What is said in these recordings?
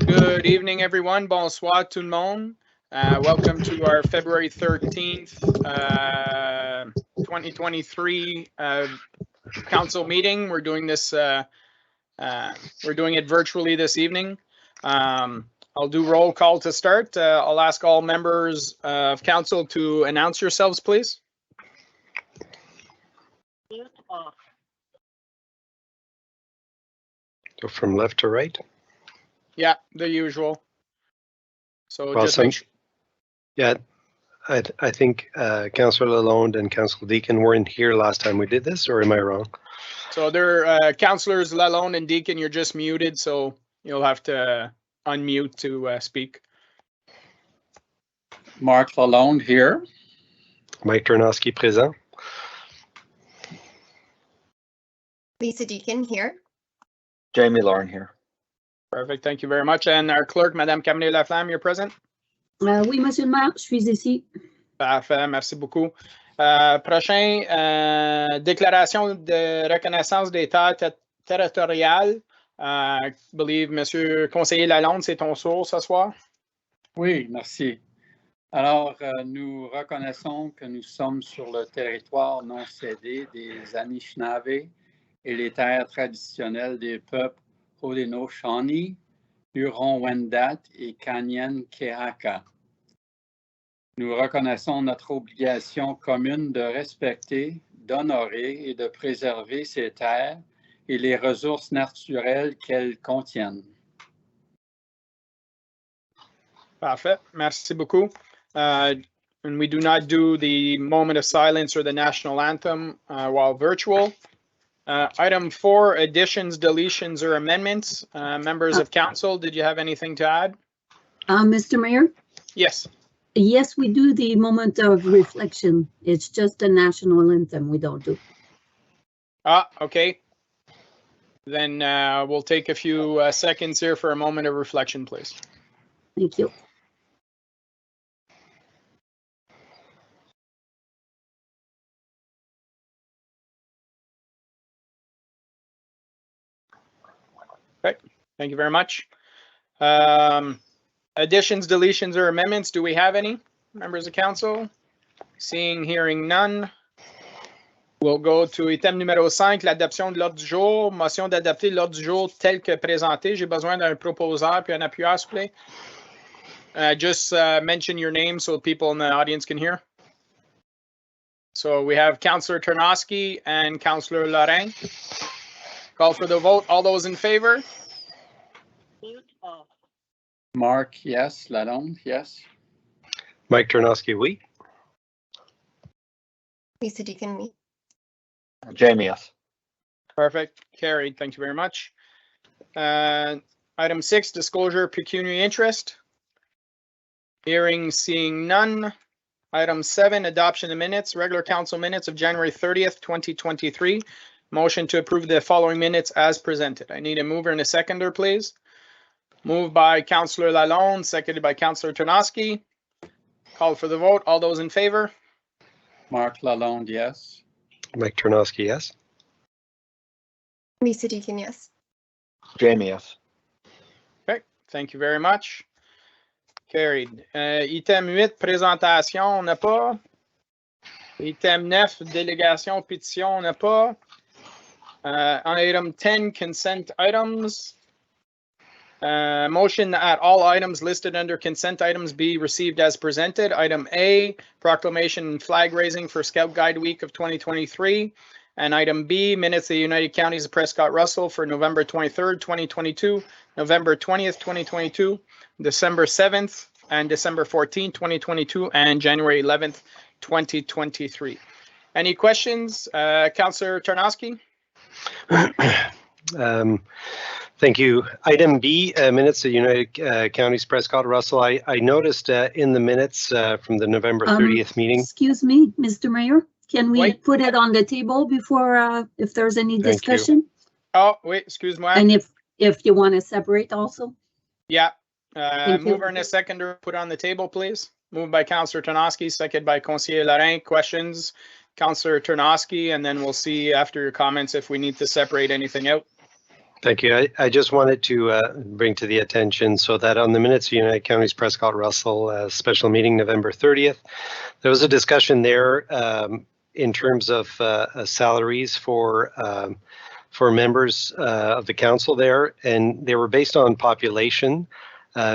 Good evening, everyone. Bonsoir, tout le monde. Welcome to our February 13th, 2023 council meeting. We're doing this. We're doing it virtually this evening. I'll do roll call to start. I'll ask all members of council to announce yourselves, please. So from left to right? Yeah, the usual. So Well, just make sure. Yeah, I think Councillor Lalonde and Councillor Deacon weren't here last time we did this, or am I wrong? So they're Councillors Lalonde and Deacon, you're just muted, so you'll have to unmute to speak. Mark Lalonde here. Mike Ternosky présent. Lisa Deacon here. Jamie Lauren here. Perfect, thank you very much. And our clerk, Madame Camille Laflamme, you're present? Oui, Monsieur le maire, je suis ici. Parfait, merci beaucoup. Prochain, déclaration de reconnaissance des terres territoriales. I believe, Monsieur Conseiller Lalonde, c'est ton tour ce soir. Oui, merci. Alors, nous reconnaissons que nous sommes sur le territoire non cédé des Anishinaabe et les terres traditionnelles des peuples Haudenosaunee, Huron-Wendat et Kanyen-Kehaka. Nous reconnaissons notre obligation commune de respecter, d'honorer et de préserver ces terres et les ressources naturelles qu'elles contiennent. Parfait, merci beaucoup. And we do not do the moment of silence or the national anthem while virtual. Item 4, additions, deletions, or amendments. Members of council, did you have anything to add? Mr. Mayor? Yes. Yes, we do the moment of reflection. It's just a national anthem we don't do. Okay. Then we'll take a few seconds here for a moment of reflection, please. Thank you. Okay, thank you very much. Additions, deletions, or amendments, do we have any? Members of council? Seeing, hearing none. We'll go to item numéro 5, l'adoption de l'ordre du jour. Motion d'adopter l'ordre du jour tel que présenté. J'ai besoin d'un proposeur puis un appuyeur, s'il vous plaît. Just mention your name so people in the audience can hear. So we have Councillor Ternosky and Councillor Lorrain. Call for the vote. All those in favor? Mark, yes. Lalonde, yes. Mike Ternosky, oui. Lisa Deacon, me. Jamie, yes. Perfect. Carried. Thank you very much. Item 6, disclosure pecuniary interest. Hearing, seeing none. Item 7, adoption of minutes, regular council minutes of January 30th, 2023. Motion to approve the following minutes as presented. I need a mover and a seconder, please. Moved by Councillor Lalonde, seconded by Councillor Ternosky. Call for the vote. All those in favor? Mark Lalonde, yes. Mike Ternosky, yes. Lisa Deacon, yes. Jamie, yes. Okay, thank you very much. Carried. Item 8, présentation, on n'a pas. Item 9, délégation, pétition, on n'a pas. Item 10, consent items. Motion that all items listed under consent items be received as presented. Item A, proclamation and flag raising for Scout Guide Week of 2023. And item B, minutes of the United Counties of Prescott-Russell for November 23rd, 2022, November 20th, 2022, December 7th, and December 14th, 2022, and January 11th, 2023. Any questions? Councillor Ternosky? Thank you. Item B, minutes of United Counties Prescott-Russell. I noticed in the minutes from the November 30th meeting. Excuse me, Mr. Mayor, can we put it on the table before if there's any discussion? Oh, wait, excuse me. And if you want to separate also? Yeah. Mover and a seconder put on the table, please. Moved by Councillor Ternosky, seconded by Conseiller Lorrain. Questions? Councillor Ternosky, and then we'll see after your comments if we need to separate anything out. Thank you. I just wanted to bring to the attention so that on the minutes of United Counties Prescott-Russell special meeting November 30th, there was a discussion there in terms of salaries for members of the council there, and they were based on population,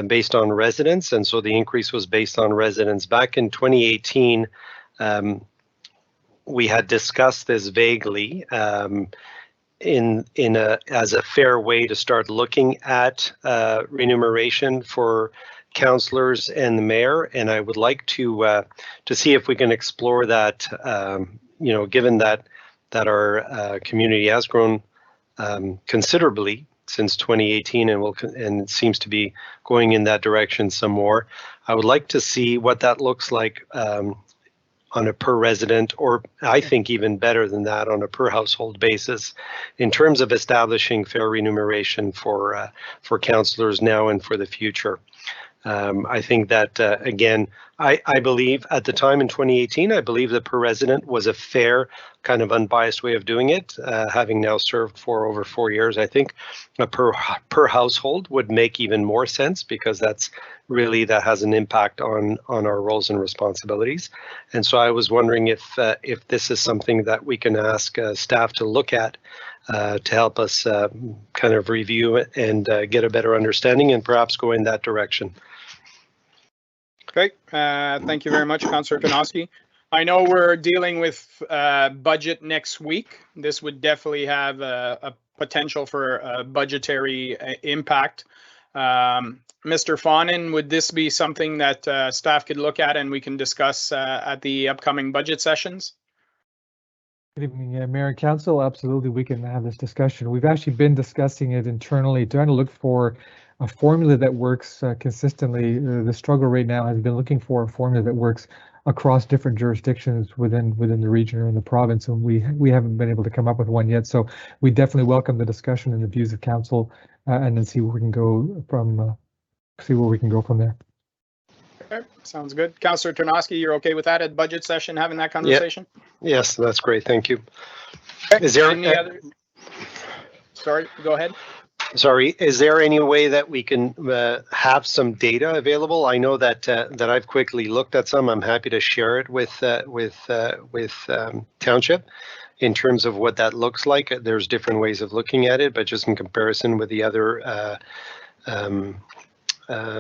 based on residents, and so the increase was based on residents. Back in 2018, we had discussed this vaguely as a fair way to start looking at remuneration for councillors and the mayor, and I would like to see if we can explore that. Given that our community has grown considerably since 2018, and it seems to be going in that direction some more. I would like to see what that looks like on a per resident, or I think even better than that, on a per household basis, in terms of establishing fair remuneration for councillors now and for the future. I think that, again, I believe at the time in 2018, I believe that per resident was a fair, kind of unbiased way of doing it. Having now served for over 4 years, I think a per household would make even more sense, because that has an impact on our roles and responsibilities. And so I was wondering if this is something that we can ask staff to look at to help us kind of review it and get a better understanding and perhaps go in that direction. Great. Thank you very much, Councillor Ternosky. I know we're dealing with budget next week. This would definitely have a potential for a budgetary impact. Mr. Fawnin, would this be something that staff could look at and we can discuss at the upcoming budget sessions? Good evening, Mayor and Council. Absolutely, we can have this discussion. We've actually been discussing it internally, trying to look for a formula that works consistently. The struggle right now has been looking for a formula that works across different jurisdictions within the region or in the province, and we haven't been able to come up with one yet. So we definitely welcome the discussion and the views of council, and then see where we can go from there. Okay, sounds good. Councillor Ternosky, you're okay with that at budget session, having that conversation? Yes, that's great. Thank you. Okay. Is there any other? Sorry, go ahead. Sorry, is there any way that we can have some data available? I know that I've quickly looked at some. I'm happy to share it with Township in terms of what that looks like. There's different ways of looking at it, but just in comparison with the other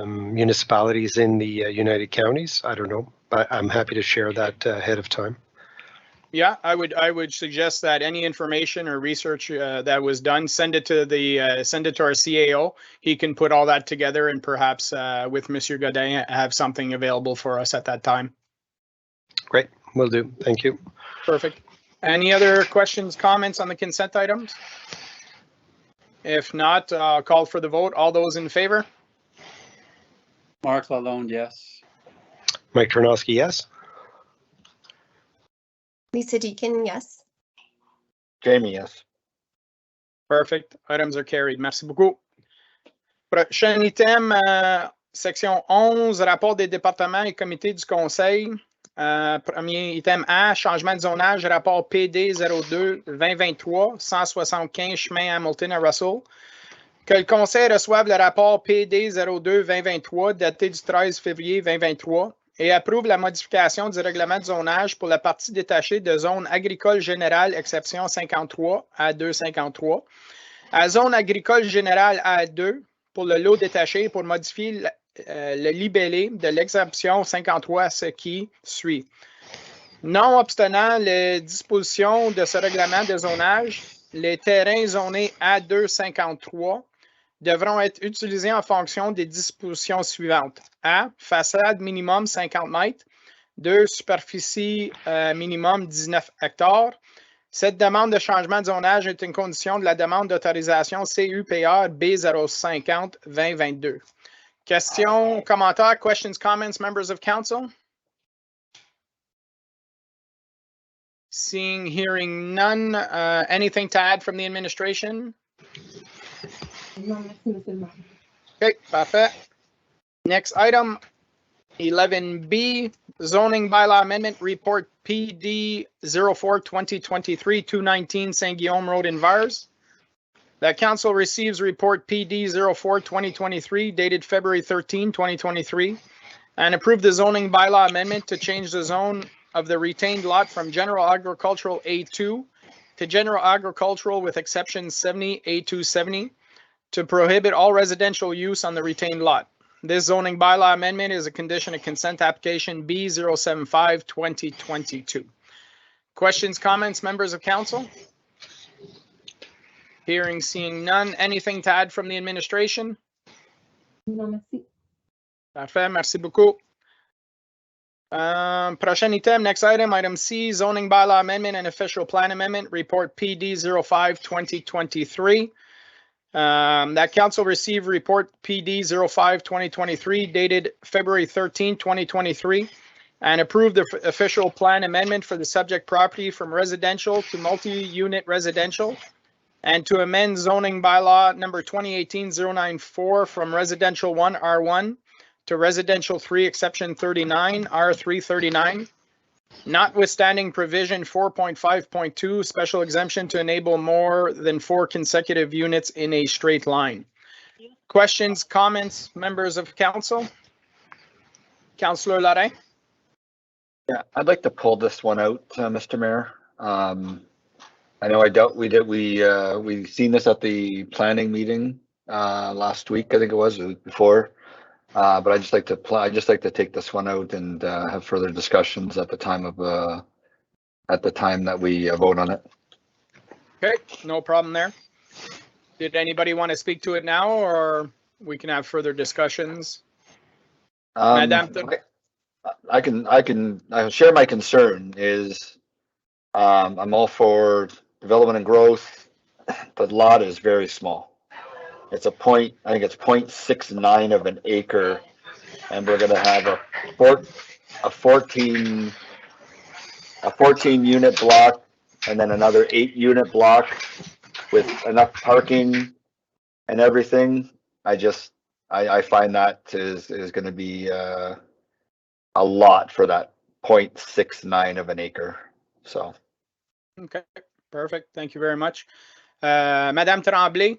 municipalities in the United Counties, I don't know, but I'm happy to share that ahead of time. Yeah, I would suggest that any information or research that was done, send it to our CAO. He can put all that together, and perhaps with Monsieur Godin have something available for us at that time. Great, will do. Thank you. Perfect. Any other questions, comments on the consent items? If not, I'll call for the vote. All those in favor? Mark Lalonde, yes. Mike Ternosky, yes. Lisa Deakin, yes. Jamie, yes. Perfect. Items are carried. Merci beaucoup. Prochain item, section 11, rapport des départements et comités du conseil. Premier item A, changement de zonage, rapport PD 02-2023, 175 chemin Hamilton à Russell. Que le conseil reçoive le rapport PD 02-2023 daté du 13 février 2023 et approuve la modification du règlement de zonage pour la partie détachée de zone agricole générale, exception 53, A2 53, à zone agricole générale A2 pour le lot détaché pour modifier le libellé de l'exemption 53, ce qui suit. Non obtenant les dispositions de ce règlement de zonage, les terrains zonés A2 53 devront être utilisés en fonction des dispositions suivantes. A, façade minimum 50 mètres. 2, superficie minimum 19 hectares. Cette demande de changement de zonage est une condition de la demande d'autorisation CUPR B050-2022. Questions, commentaires, questions, comments, members of council? Seeing, hearing none. Anything to add from the administration? Okay, parfait. Next item, 11B, zoning bylaw amendment report PD 04-2023-219 St. Guillaume Road in Vars. That council receives report PD 04-2023 dated February 13, 2023, and approve the zoning bylaw amendment to change the zone of the retained lot from general agricultural A2 to general agricultural with exception 70 A2 70 to prohibit all residential use on the retained lot. This zoning bylaw amendment is a condition of consent application B075-2022. Questions, comments, members of council? Hearing, seeing none. Anything to add from the administration? No, merci. Parfait, merci beaucoup. Prochain item, next item, item C, zoning bylaw amendment and official plan amendment, report PD 05-2023. That council received report PD 05-2023 dated February 13, 2023, and approved the official plan amendment for the subject property from residential to multi-unit residential, and to amend zoning bylaw number 2018-094 from residential 1 R1 to residential 3 exception 39 R3 39, notwithstanding provision 4.5.2 special exemption to enable more than 4 consecutive units in a straight line. Questions, comments, members of council? Councillor Lorrain? Yeah, I'd like to pull this one out, Mr. Mayor. I know we seen this at the planning meeting last week, I think it was, the week before. But I just like to take this one out and have further discussions at the time that we vote on it. Okay, no problem there. Did anybody want to speak to it now, or we can have further discussions? Madame, I share my concern is I'm all for development and growth. The lot is very small. It's I think it's 0.69 of an acre, and we're going to have a 14 unit block and then another 8 unit block with enough parking and everything. I find that is going to be a lot for that 0.69 of an acre. So. Okay, perfect. Thank you very much. Madame Tremblay,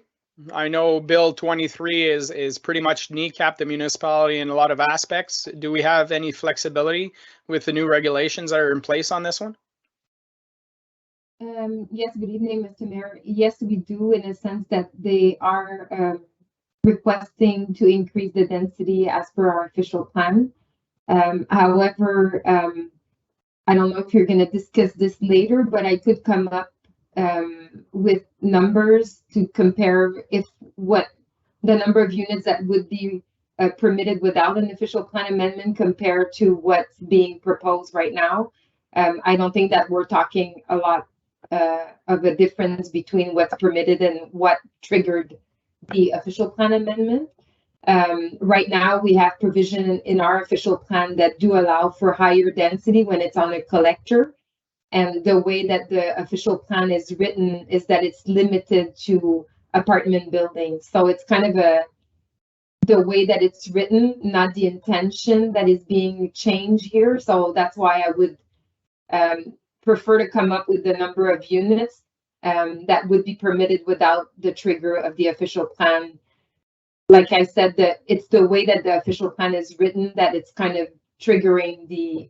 I know Bill 23 is pretty much kneecapped the municipality in a lot of aspects. Do we have any flexibility with the new regulations that are in place on this one? Yes, good evening, Mr. Mayor. Yes, we do, in a sense that they are requesting to increase the density as per our official plan. However, I don't know if you're going to discuss this later, but I could come up with numbers to compare what the number of units that would be permitted without an official plan amendment compared to what's being proposed right now. I don't think that we're talking a lot of a difference between what's permitted and what triggered the official plan amendment. Right now, we have provision in our official plan that do allow for higher density when it's on a collector. And the way that the official plan is written is that it's limited to apartment buildings. So it's kind of the way that it's written, not the intention that is being changed here. So that's why I would prefer to come up with the number of units that would be permitted without the trigger of the official plan. Like I said, that it's the way that the official plan is written that it's kind of triggering the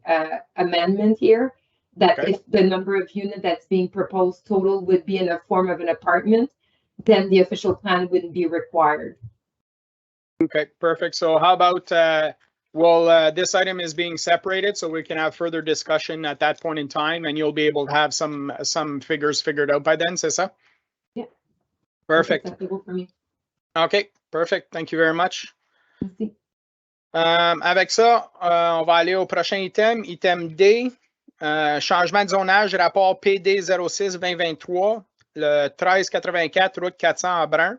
amendment here. That okay. If the number of units that's being proposed total would be in the form of an apartment, then the official plan wouldn't be required. Okay, perfect. So how about, this item is being separated so we can have further discussion at that point in time, and you'll be able to have some figures figured out by then, c'est ça? Yeah. Perfect. That's acceptable for me. Okay, perfect. Thank you very much. Merci. Avec ça, on va aller au prochain item, item D. Changement de zonage, rapport PD 06-2023, le 1384, route 400 à Brun.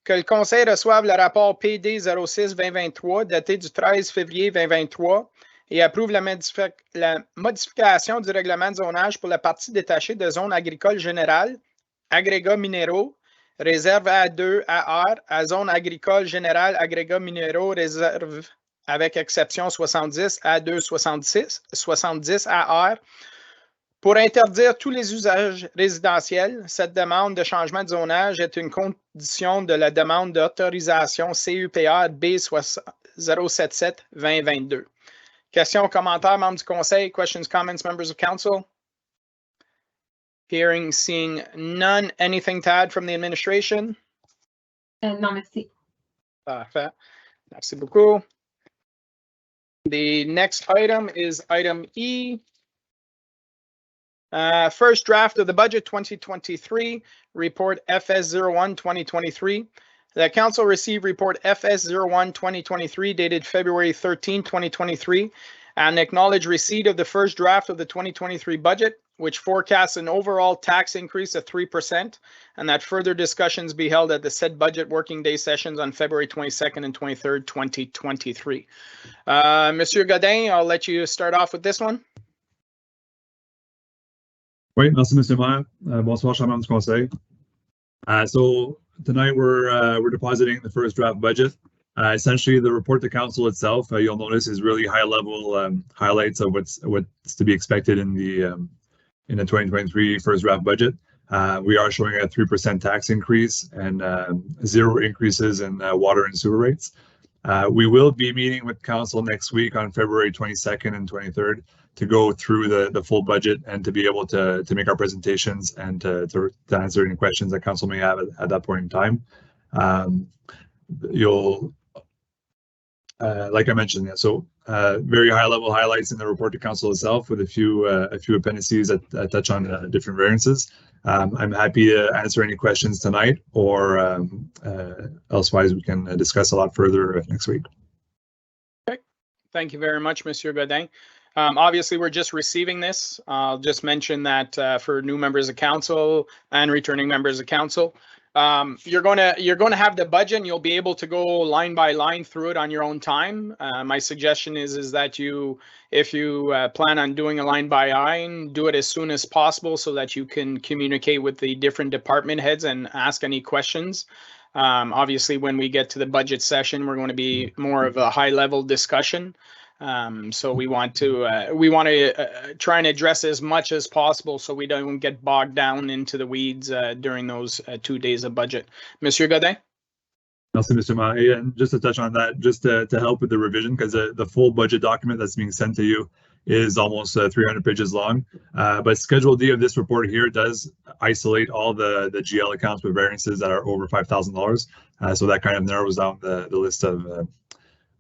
Que le conseil reçoive le rapport PD 06-2023, daté du 13 février 2023, et approuve la modification du règlement de zonage pour la partie détachée de zone agricole générale, agrégats minéraux, réserve A2 AR, à zone agricole générale, agrégats minéraux, réserve avec exception 70 à 2,66, 70 à R. Pour interdire tous les usages résidentiels, cette demande de changement de zonage est une condition de la demande d'autorisation CUPR B077-2022. Questions, commentaires, membres du conseil? Questions, comments, members of council? Hearing, seeing none. Anything to add from the administration? Non, merci. Parfait. Merci beaucoup. The next item is item E. First draft of the budget 2023, report FS01 2023. The council received report FS01 2023 dated February 13, 2023, and acknowledged receipt of the first draft of the 2023 budget, which forecasts an overall tax increase of 3%, and that further discussions be held at the said budget working day sessions on February 22nd and 23rd, 2023. Monsieur Godin, I'll let you start off with this one. Oui, merci, Monsieur Maire. Bonsoir, chers membres du conseil. So tonight we're depositing the first draft budget. Essentially, the report to council itself, you'll notice, is really high-level highlights of what's to be expected in the 2023 first draft budget. We are showing a 3% tax increase and 0 increases in water and sewer rates. We will be meeting with council next week on February 22nd and 23rd to go through the full budget and to be able to make our presentations and to answer any questions that council may have at that point in time. You'll, like I mentioned, yeah, so very high-level highlights in the report to council itself with a few appendices that touch on different variances. I'm happy to answer any questions tonight, or elsewise we can discuss a lot further next week. Okay, thank you very much, Monsieur Godin. Obviously, we're just receiving this. I'll just mention that for new members of council and returning members of council, you're going to have the budget and you'll be able to go line by line through it on your own time. My suggestion is that if you plan on doing a line by line, do it as soon as possible so that you can communicate with the different department heads and ask any questions. Obviously, when we get to the budget session, we're going to be more of a high-level discussion. So we want to try and address as much as possible so we don't get bogged down into the weeds during those 2 days of budget. Monsieur Godin? Merci, Mr. Maher. And just to touch on that, just to help with the revision, because the full budget document that's being sent to you is almost 300 pages long. But Schedule D of this report here does isolate all the GL accounts with variances that are over $5,000. So that kind of narrows down the list of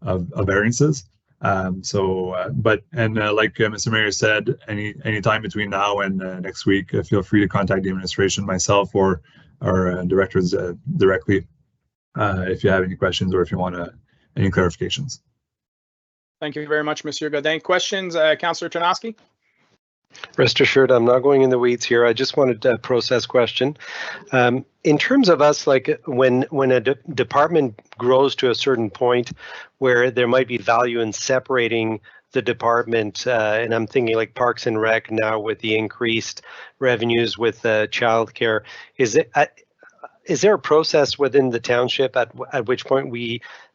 variances. Like Mr. Mayor said, any time between now and next week, feel free to contact the administration, myself, or our directors directly if you have any questions or if you want any clarifications. Thank you very much, Monsieur Godin. Questions, Councillor Tarnowski? Rest assured, I'm not going in the weeds here. I just wanted a process question. In terms of us, like when a department grows to a certain point where there might be value in separating the department, and I'm thinking like Parks and Rec now with the increased revenues with childcare, is there a process within the township at which point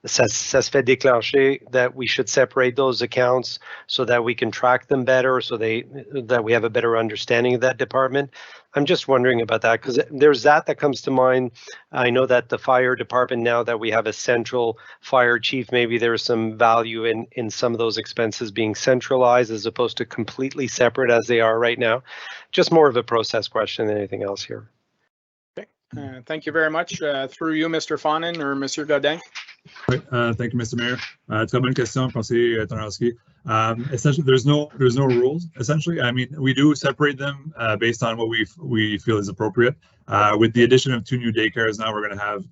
ça se fait déclencher that we should separate those accounts so that we can track them better, so that we have a better understanding of that department? I'm just wondering about that because there's that comes to mind. I know that the fire department, now that we have a central fire chief, maybe there's some value in some of those expenses being centralized as opposed to completely separate as they are right now. Just more of a process question than anything else here. Thank you very much. Through you, Mr. Fonin or Monsieur Godin. Right, thank you, Mr. Mayor. Très bonne question, conseiller Tarnowski. Essentially, there's no rules. Essentially, I mean, we do separate them based on what we feel is appropriate. With the addition of 2 new daycares, now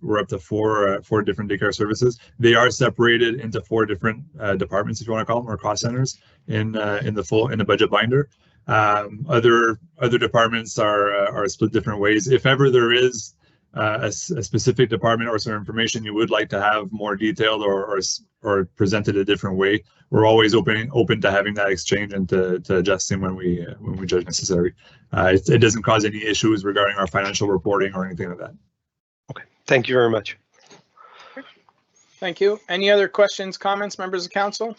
we're up to four different daycare services. They are separated into 4 different departments, if you want to call them, or cost centers in the budget binder. Other departments are split different ways. If ever there is a specific department or some information you would like to have more detailed or presented a different way, we're always open to having that exchange and to adjusting when we judge necessary. It doesn't cause any issues regarding our financial reporting or anything like that. Okay, thank you very much. Thank you. Any other questions, comments, members of council?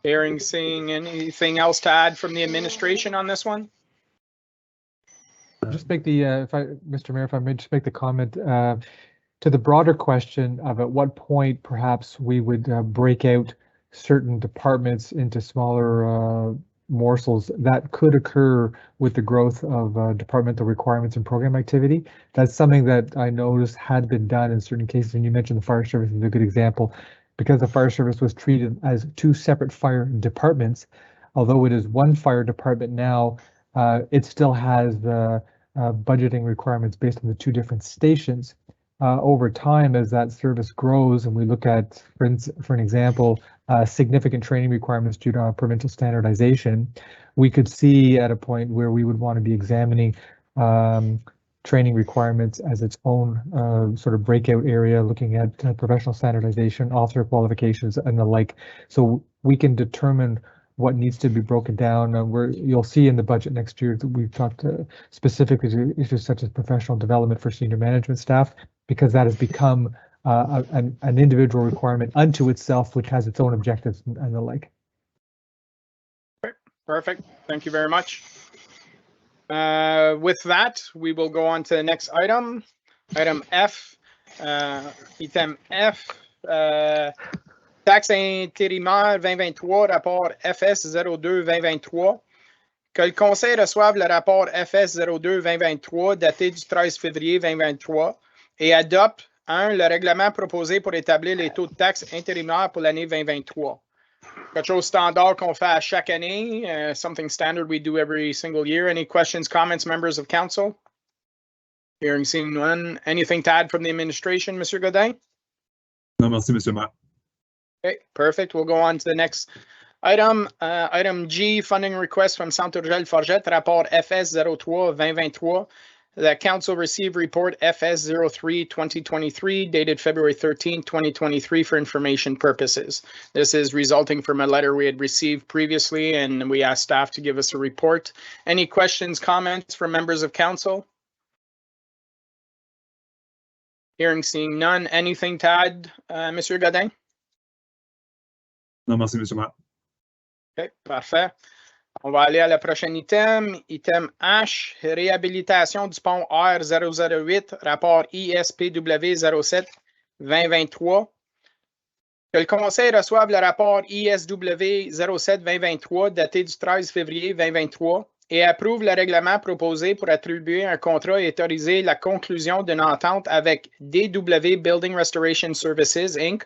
Hearing, seeing anything else to add from the administration on this one? Just make the, Mr. Mayor, if I may just make the comment to the broader question of at what point perhaps we would break out certain departments into smaller morsels that could occur with the growth of departmental requirements and program activity. That's something that I noticed had been done in certain cases, and you mentioned the fire service is a good example, because the fire service was treated as two separate fire departments. Although it is one fire department now, it still has budgeting requirements based on the two different stations. Over time, as that service grows, and we look at, for an example, significant training requirements due to provincial standardization, we could see at a point where we would want to be examining training requirements as its own sort of breakout area, looking at professional standardization, officer qualifications, and the like. So we can determine what needs to be broken down. You'll see in the budget next year that we've talked specifically to issues such as professional development for senior management staff, because that has become an individual requirement unto itself, which has its own objectives and the like. Perfect. Thank you very much. With that, we will go on to the next item. Item F, item F, taxe intérimaire 2023, rapport FS 02-2023. Que le Conseil reçoive le rapport FS 02-2023 daté du 13 février 2023 et adopte, 1, le règlement proposé pour établir les taux de taxes intérimaires pour l'année 2023. Quelque chose standard qu'on fait à chaque année, something standard we do every single year. Any questions, comments, members of council? Hearing, seeing none. Anything to add from the administration, Mr. Godin? Non, merci, Monsieur Maire. Okay, perfect. We'll go on to the next item. Item G, funding request from Centre Urgel Forget, rapport FS 03-2023. The council received report FS 03-2023 dated February 13, 2023 for information purposes. This is resulting from a letter we had received previously, and we asked staff to give us a report. Any questions, comments from members of council? Hearing, seeing none. Anything to add, Monsieur Godin? Non, merci, Monsieur Maire. OK, parfait. On va aller à la prochaine item. Item H, réhabilitation du pont R008, rapport ISPW 07-2023. Que le Conseil reçoive le rapport ISW 07-2023 daté du 13 février 2023 et approuve le règlement proposé pour attribuer un contrat et autoriser la conclusion d'une entente avec DW Building Restoration Services, Inc.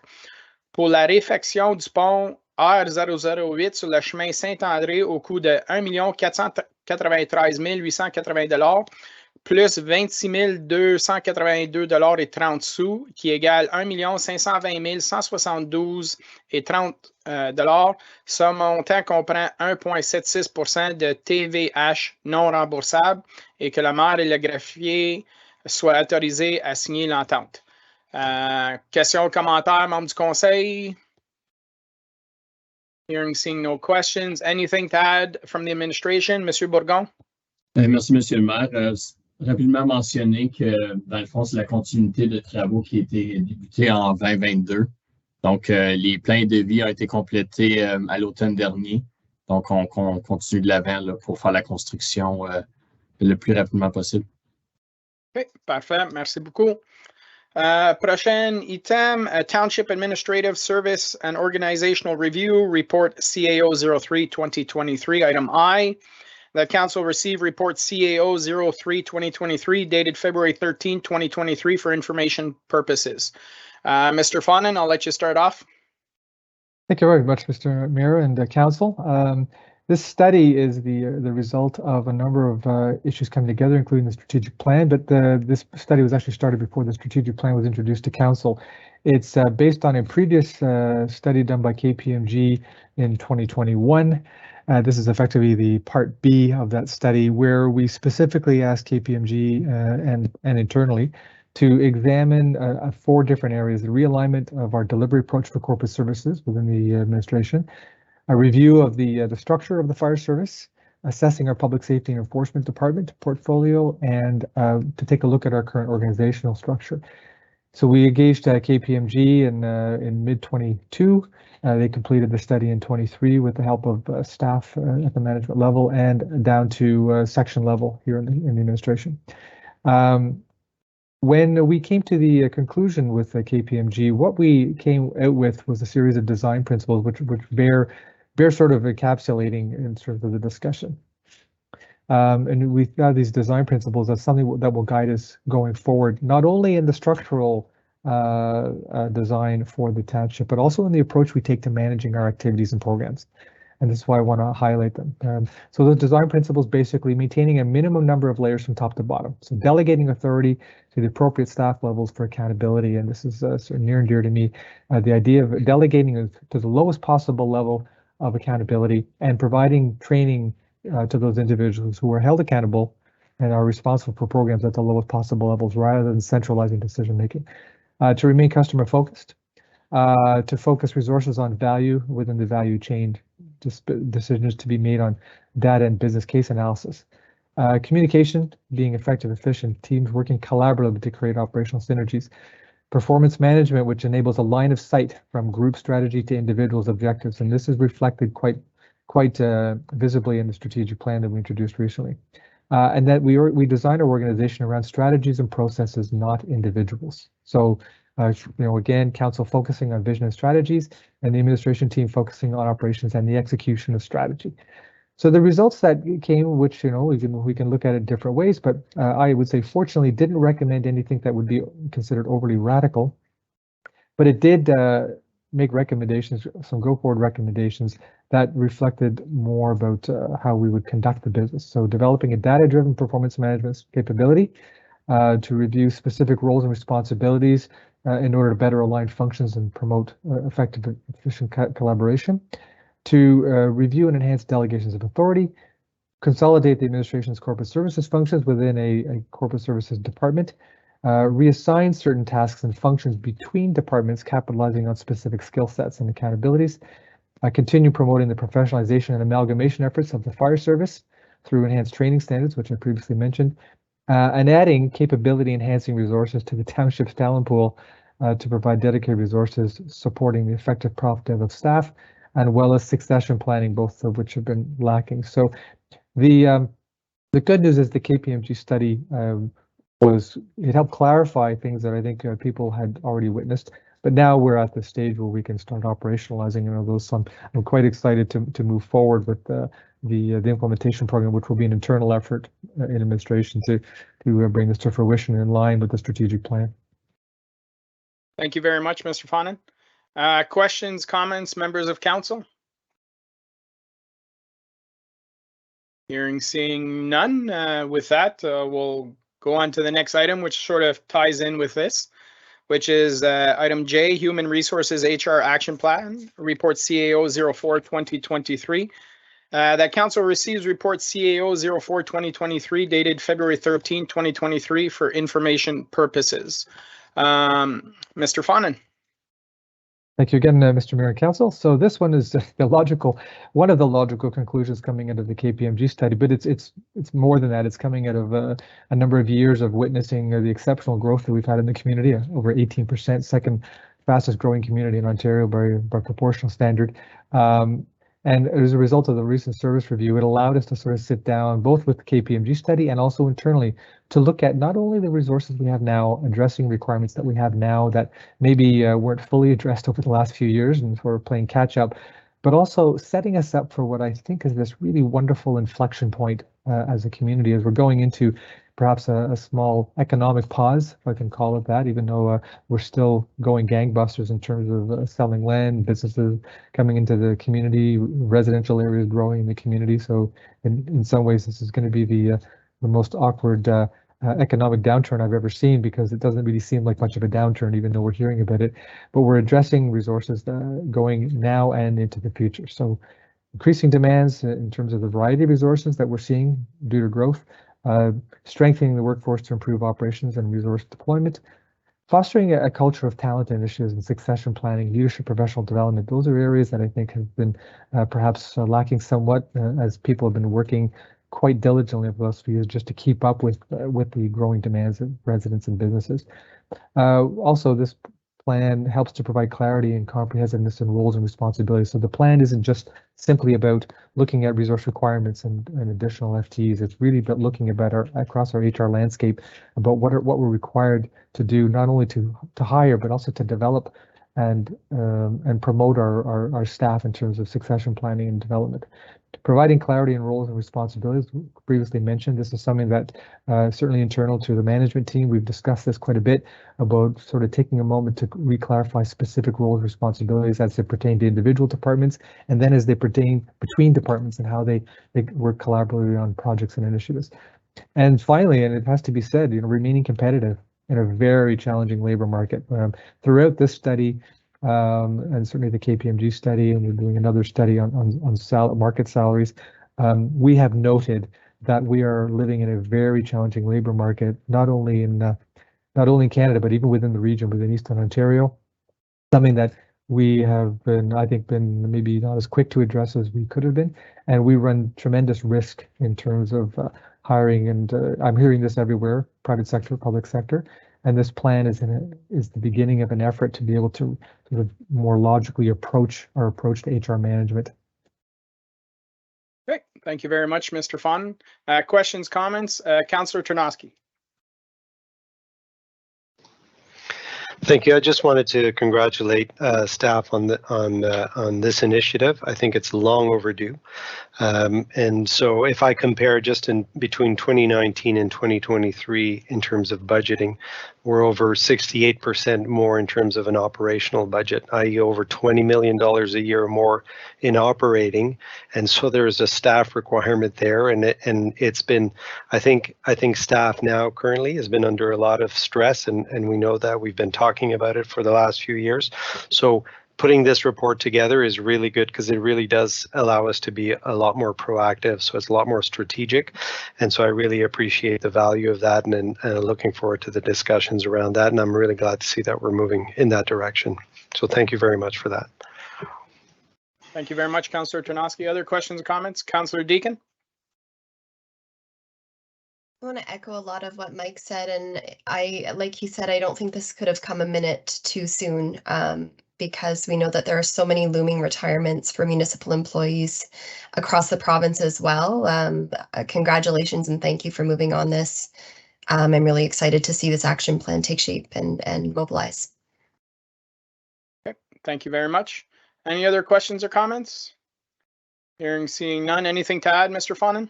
pour la réfection du pont R008 sur le chemin Saint-André au coût de 1 493 880 plus 26 282 et 30 sous, qui égale 1 520 172 et 30 Ce montant comprend 1,76% de TVH non remboursable et que le maire et le greffier soient autorisés à signer l'entente. Questions, commentaires, membres du conseil? Hearing, seeing no questions. Anything to add from the administration? Monsieur Bourgon? Merci, Monsieur le maire. Rapidement mentionner que, dans le fond, c'est la continuité de travaux qui a été débutés en 2022. Donc, les plans de vie ont été complétés à l'automne dernier. Donc, on continue de l'avant pour faire la construction le plus rapidement possible. OK, parfait. Merci beaucoup. Prochain item, Township Administrative Service and Organizational Review, Report CAO 03-2023, item I. The council received report CAO 03-2023 dated February 13, 2023 for information purposes. Mr. Fonan, I'll let you start off. Thank you very much, Mr. Mayor and council. This study is the result of a number of issues coming together, including the strategic plan, but this study was actually started before the strategic plan was introduced to council. It's based on a previous study done by KPMG in 2021. This is effectively the part B of that study, where we specifically asked KPMG and internally to examine 4 different areas: the realignment of our delivery approach for corporate services within the administration, a review of the structure of the fire service, assessing our public safety and enforcement department portfolio, and to take a look at our current organizational structure. So we engaged KPMG in mid-22. They completed the study in 23 with the help of staff at the management level and down to section level here in the administration. When we came to the conclusion with KPMG, what we came out with was a series of design principles which bear sort of encapsulating in sort of the discussion. And we got these design principles as something that will guide us going forward, not only in the structural design for the township, but also in the approach we take to managing our activities and programs. And this is why I want to highlight them. So those design principles basically maintaining a minimum number of layers from top to bottom. So delegating authority to the appropriate staff levels for accountability. And this is sort of near and dear to me, the idea of delegating to the lowest possible level of accountability and providing training to those individuals who are held accountable and are responsible for programs at the lowest possible levels rather than centralizing decision making. To remain customer focused, to focus resources on value within the value chain, decisions to be made on data and business case analysis. Communication, being effective, efficient, teams working collaboratively to create operational synergies. Performance management, which enables a line of sight from group strategy to individuals' objectives. And this is reflected quite visibly in the strategic plan that we introduced recently. And that we design our organization around strategies and processes, not individuals. So, again, council focusing on vision and strategies, and the administration team focusing on operations and the execution of strategy. So the results that came, which we can look at it different ways, but I would say fortunately didn't recommend anything that would be considered overly radical, but it did make recommendations, some go-forward recommendations that reflected more about how we would conduct the business. So developing a data-driven performance management capability to review specific roles and responsibilities in order to better align functions and promote effective and efficient collaboration, to review and enhance delegations of authority, consolidate the administration's corporate services functions within a corporate services department, reassign certain tasks and functions between departments, capitalizing on specific skill sets and accountabilities, continue promoting the professionalization and amalgamation efforts of the fire service through enhanced training standards, which I previously mentioned, and adding capability enhancing resources to the township's talent pool to provide dedicated resources supporting the effective prof dev of staff, and well as succession planning, both of which have been lacking. So the good news is the KPMG study it helped clarify things that I think people had already witnessed, but now we're at the stage where we can start operationalizing those. So I'm quite excited to move forward with the implementation program, which will be an internal effort in administration to bring this to fruition in line with the strategic plan. Thank you very much, Mr. Fonan. Questions, comments, members of council? Seeing none. With that, we'll go on to the next item, which sort of ties in with this, which is item J, Human Resources HR Action Plan, Report CAO 04-2023. That council receives report CAO 04-2023 dated February 13, 2023 for information purposes. Mr. Fonan. Thank you again, Mr. Mayor and Council. So this one is one of the logical conclusions coming out of the KPMG study, but it's more than that. It's coming out of a number of years of witnessing the exceptional growth that we've had in the community, over 18%, second fastest growing community in Ontario by proportional standard. And as a result of the recent service review, it allowed us to sort of sit down both with the KPMG study and also internally to look at not only the resources we have now, addressing requirements that we have now that maybe weren't fully addressed over the last few years and sort of playing catch up, but also setting us up for what I think is this really wonderful inflection point as a community as we're going into perhaps a small economic pause, if I can call it that, even though we're still going gangbusters in terms of selling land, businesses coming into the community, residential areas growing in the community. So in some ways, this is going to be the most awkward economic downturn I've ever seen, because it doesn't really seem like much of a downturn, even though we're hearing about it. But we're addressing resources going now and into the future. So increasing demands in terms of the variety of resources that we're seeing due to growth, strengthening the workforce to improve operations and resource deployment, fostering a culture of talent initiatives and succession planning, leadership, professional development. Those are areas that I think have been perhaps lacking somewhat as people have been working quite diligently over the last few years just to keep up with the growing demands of residents and businesses. Also, this plan helps to provide clarity and comprehensiveness in roles and responsibilities. So the plan isn't just simply about looking at resource requirements and additional FTEs. It's really about looking about across our HR landscape about what we're required to do, not only to hire but also to develop and promote our staff in terms of succession planning and development. Providing clarity in roles and responsibilities, previously mentioned, this is something that certainly internal to the management team. We've discussed this quite a bit about sort of taking a moment to re-clarify specific roles and responsibilities as they pertain to individual departments, and then as they pertain between departments and how they work collaboratively on projects and initiatives. And finally, and it has to be said, remaining competitive in a very challenging labor market. Throughout this study, and certainly the KPMG study, and we're doing another study on market salaries, we have noted that we are living in a very challenging labor market, not only in Canada, but even within the region, within Eastern Ontario. Something that we have been, I think, maybe not as quick to address as we could have been, and we run tremendous risk in terms of hiring. And I'm hearing this everywhere: private sector, public sector. And this plan is the beginning of an effort to be able to sort of more logically approach to HR management. Great, thank you very much, Mr. Fon. Questions, comments? Councillor Ternosky. Thank you. I just wanted to congratulate staff on this initiative. I think it's long overdue. And so if I compare just in between 2019 and 2023 in terms of budgeting, we're over 68% more in terms of an operational budget, i.e. over $20 million a year more in operating. And so there's a staff requirement there, and it's been, I think staff now currently has been under a lot of stress, and we know that we've been talking about it for the last few years. So putting this report together is really good because it really does allow us to be a lot more proactive. So it's a lot more strategic. And so I really appreciate the value of that, and looking forward to the discussions around that. And I'm really glad to see that we're moving in that direction. So thank you very much for that. Thank you very much, Councillor Ternosky. Other questions or comments? Councillor Deacon? I want to echo a lot of what Mike said, and like he said, I don't think this could have come a minute too soon, because we know that there are so many looming retirements for municipal employees across the province as well. Congratulations and thank you for moving on this. I'm really excited to see this action plan take shape and mobilize. Okay, thank you very much. Any other questions or comments? Seeing none. Anything to add, Mr. Fonin?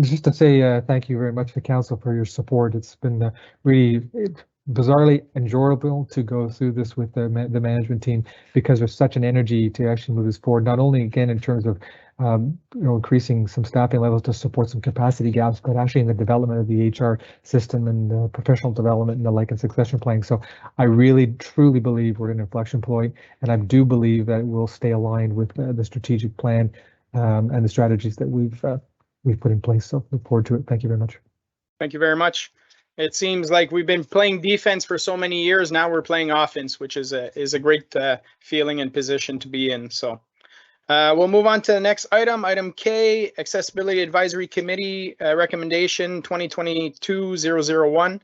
Just to say thank you very much to Council for your support. It's been really bizarrely enjoyable to go through this with the management team, because there's such an energy to actually move this forward, not only again in terms of increasing some staffing levels to support some capacity gaps, but actually in the development of the HR system and professional development and the like, and succession planning. So I really truly believe we're at an inflection point, and I do believe that we'll stay aligned with the strategic plan and the strategies that we've put in place. So look forward to it. Thank you very much. Thank you very much. It seems like we've been playing defense for so many years. Now we're playing offense, which is a great feeling and position to be in. So we'll move on to the next item. Item K, Accessibility Advisory Committee Recommendation 2022-001,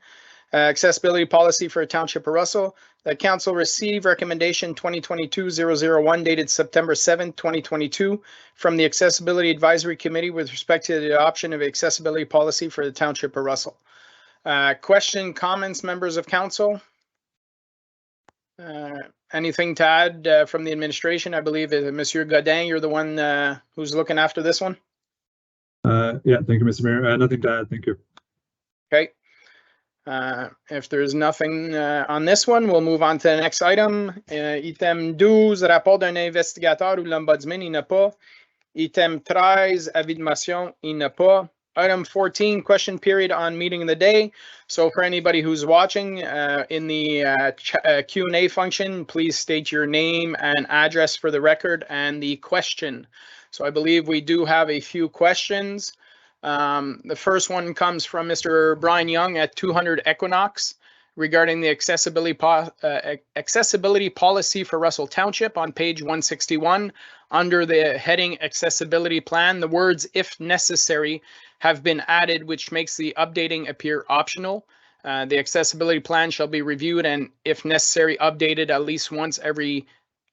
Accessibility Policy for the Township of Russell. The Council received Recommendation 2022-001 dated September 7, 2022 from the Accessibility Advisory Committee with respect to the adoption of Accessibility Policy for the Township of Russell. Question, comments, members of council? Anything to add from the administration? I believe Monsieur Godin, you're the one who's looking after this one. Yeah, thank you, Mr. Mayor. Nothing to add, thank you. Okay. If there's nothing on this one, we'll move on to the next item. Item 12, rapport d'un investigateur ou l'ombudsman, il n'a pas. Item 13, avis de motion, il n'a pas. Item 14, question period on meeting of the day. So for anybody who's watching in the Q&A function, please state your name and address for the record and the question. So I believe we do have a few questions. The first one comes from Mr. Brian Young at 200 Equinox regarding the accessibility policy for Russell Township on page 161. Under the heading Accessibility Plan, the words "if necessary" have been added, which makes the updating appear optional. The accessibility plan shall be reviewed and, if necessary, updated at least once every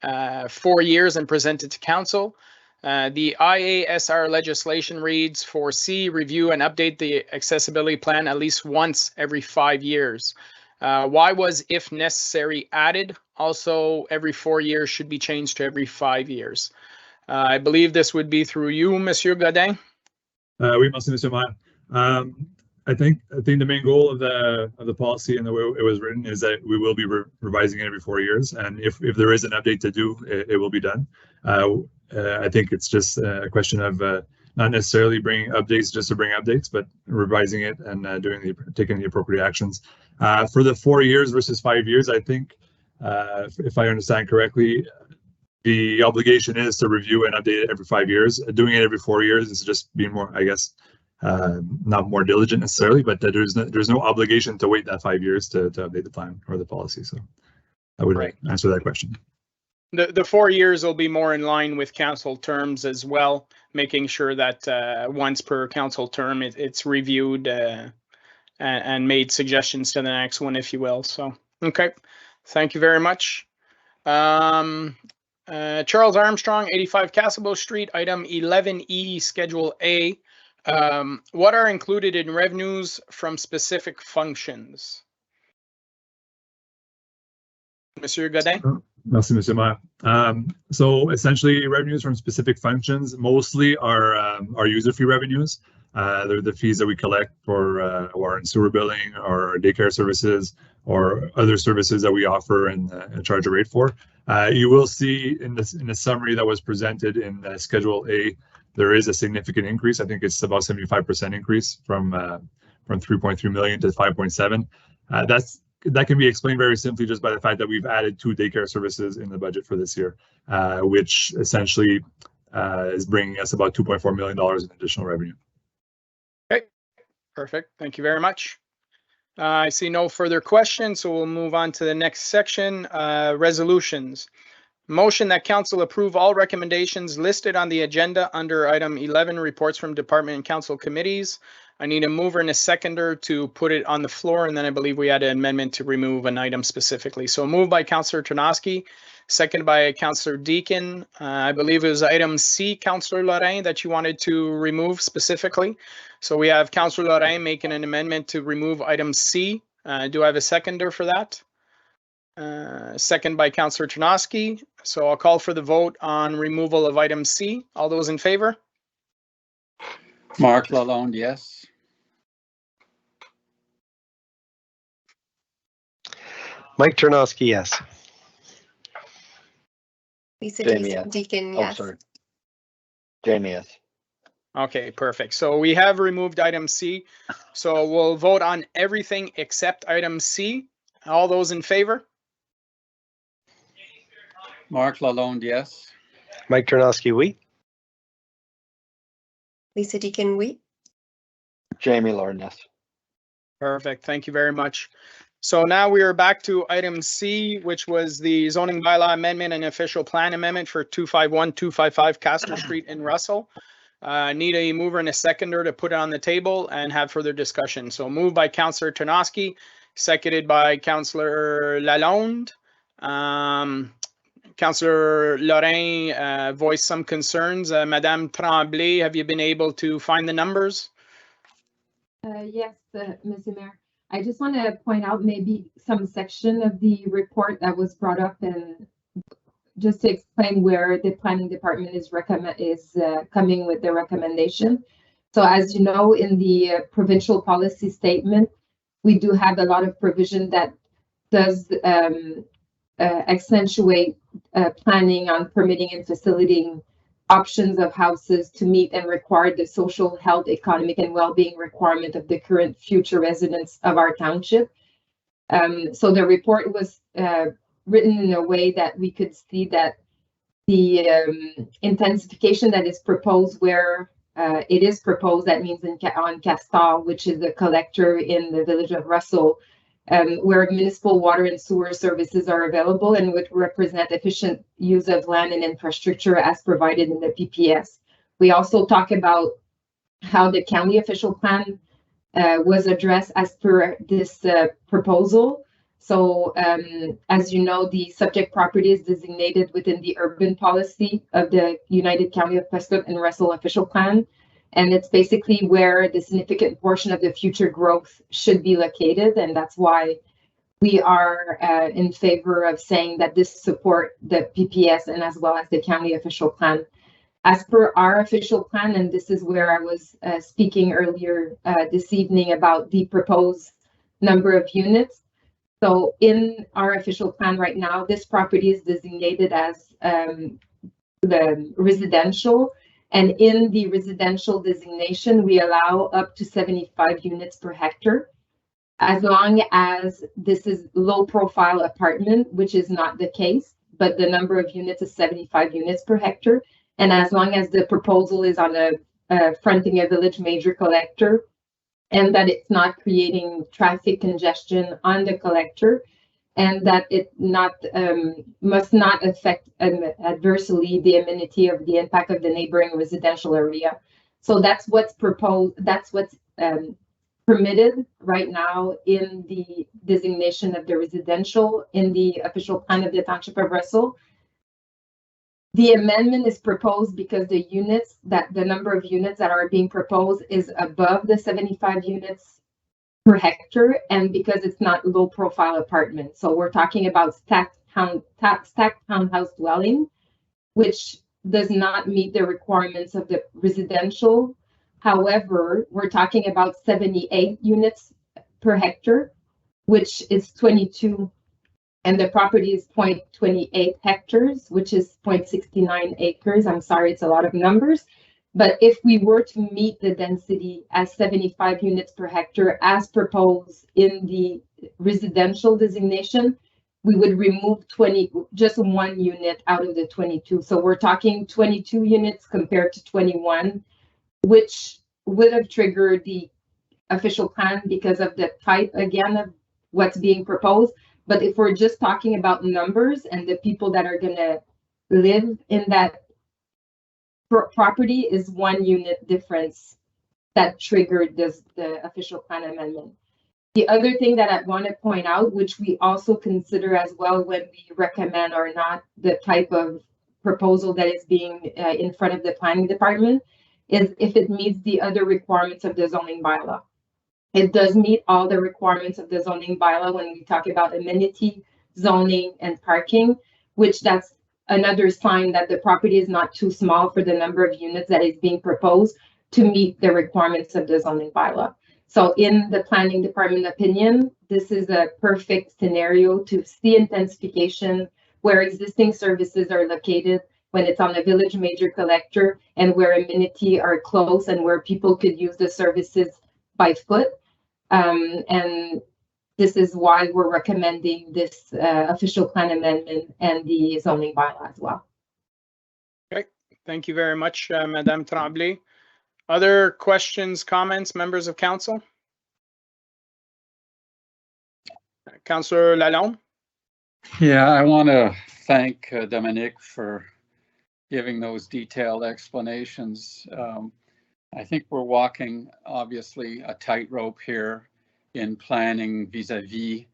4 years and presented to council. The IASR legislation reads for C, review and update the accessibility plan at least once every 5 years. Why was "if necessary" added? Also, every 4 years should be changed to every 5 years. I believe this would be through you, Monsieur Godin. Oui, merci, Monsieur Maire. I think the main goal of the policy and the way it was written is that we will be revising it every 4 years, and if there is an update to do, it will be done. I think it's just a question of not necessarily bringing updates just to bring updates, but revising it and taking the appropriate actions. For the 4 years versus 5 years, I think, if I understand correctly, the obligation is to review and update it every 5 years. Doing it every 4 years is just being more, I guess, not more diligent necessarily, but there's no obligation to wait that 5 years to update the plan or the policy. So I would answer that question. The 4 years will be more in line with council terms as well, making sure that once per council term it's reviewed and made suggestions to the next one, if you will. So, okay, thank you very much. Charles Armstrong, 85 Castlebow Street, item 11E, Schedule A. What are included in revenues from specific functions? Monsieur Godin? Merci, Monsieur Maire. So essentially, revenues from specific functions mostly are user fee revenues. They're the fees that we collect for our sewer billing or daycare services or other services that we offer and charge a rate for. You will see in the summary that was presented in Schedule A, there is a significant increase. I think it's about 75% increase from 3.3 million to 5.7. That can be explained very simply just by the fact that we've added 2 daycare services in the budget for this year, which essentially is bringing us about $2.4 million in additional revenue. Okay, perfect. Thank you very much. I see no further questions, so we'll move on to the next section, resolutions. Motion that council approve all recommendations listed on the agenda under item 11, reports from department and council committees. I need a mover and a seconder to put it on the floor, and then I believe we had an amendment to remove an item specifically. So moved by Councillor Tarnowski, seconded by Councillor Deakin. I believe it was item C, Councillor Lorrain, that you wanted to remove specifically. So we have Councillor Lorrain making an amendment to remove item C. Do I have a seconder for that? Second by Councillor Tarnowski. So I'll call for the vote on removal of item C. All those in favor? Mark Lalonde, yes. Mike Tarnowski, yes. Lisa Jamie, yes. Deakin, Oh, yes. sorry. Jamie, yes. Okay, perfect. So we have removed item C. So we'll vote on everything except item C. All those in favor? Mark Lalonde, yes. Mike Tarnowski, oui. Lisa Deakin, oui. Jamie Lauren, yes. Perfect. Thank you very much. So now we are back to item C, which was the zoning bylaw amendment and official plan amendment for 251-255 Castor Street in Russell. Need a mover and a seconder to put it on the table and have further discussion. So moved by Councillor Tarnowski, seconded by Councillor Lalonde. Councillor Lorrain voiced some concerns. Madame Tremblay, have you been able to find the numbers? Yes, Mr. Mayor. I just want to point out maybe some section of the report that was brought up, and just to explain where the planning department is coming with the recommendation. So as you know, in the provincial policy statement, we do have a lot of provision that does accentuate planning on permitting and facilitating options of houses to meet and require the social, health, economic, and well-being requirement of the current future residents of our township. So the report was written in a way that we could see that the intensification that is proposed where it is proposed, that means on Castor, which is a collector in the village of Russell, where municipal water and sewer services are available and would represent efficient use of land and infrastructure as provided in the PPS. We also talk about how the county official plan was addressed as per this proposal. So as you know, the subject property is designated within the urban policy of the United County of Prescott and Russell official plan. And it's basically where the significant portion of the future growth should be located. And that's why we are in favor of saying that this support the PPS and as well as the county official plan. As per our official plan, and this is where I was speaking earlier this evening about the proposed number of units. So in our official plan right now, this property is designated as the residential. And in the residential designation, we allow up to 75 units per hectare, as long as this is low profile apartment, which is not the case, but the number of units is 75 units per hectare. And as long as the proposal is on a fronting a village major collector and that it's not creating traffic congestion on the collector, and that it must not affect adversely the amenity of the impact of the neighboring residential area. So that's what's proposed, that's what's permitted right now in the designation of the residential in the official plan of the Township of Russell. The amendment is proposed because the number of units that are being proposed is above the 75 units per hectare, and because it's not low profile apartment. So we're talking about stacked townhouse dwelling, which does not meet the requirements of the residential. However, we're talking about 78 units per hectare, which is 22, and the property is 0.28 hectares, which is 0.69 acres. I'm sorry, it's a lot of numbers. But if we were to meet the density as 75 units per hectare as proposed in the residential designation, we would remove just 1 unit out of the 22. So we're talking 22 units compared to 21, which would have triggered the official plan because of the type, again, of what's being proposed. But if we're just talking about numbers and the people that are going to live in that property is 1 unit difference that triggered the official plan amendment. The other thing that I want to point out, which we also consider as well when we recommend or not the type of proposal that is being in front of the planning department, is if it meets the other requirements of the zoning bylaw. It does meet all the requirements of the zoning bylaw when we talk about amenity, zoning, and parking, which that's another sign that the property is not too small for the number of units that is being proposed to meet the requirements of the zoning bylaw. So in the planning department opinion, this is a perfect scenario to see intensification where existing services are located, when it's on a village major collector and where amenity are close and where people could use the services by foot. And this is why we're recommending this official plan amendment and the zoning bylaw as well. Okay, thank you very much, Madame Tremblay. Other questions, comments, members of council? Councillor Lalonde? Yeah, I want to thank Dominique for giving those detailed explanations. I think we're walking, obviously, a tightrope here in planning vis-a-vis,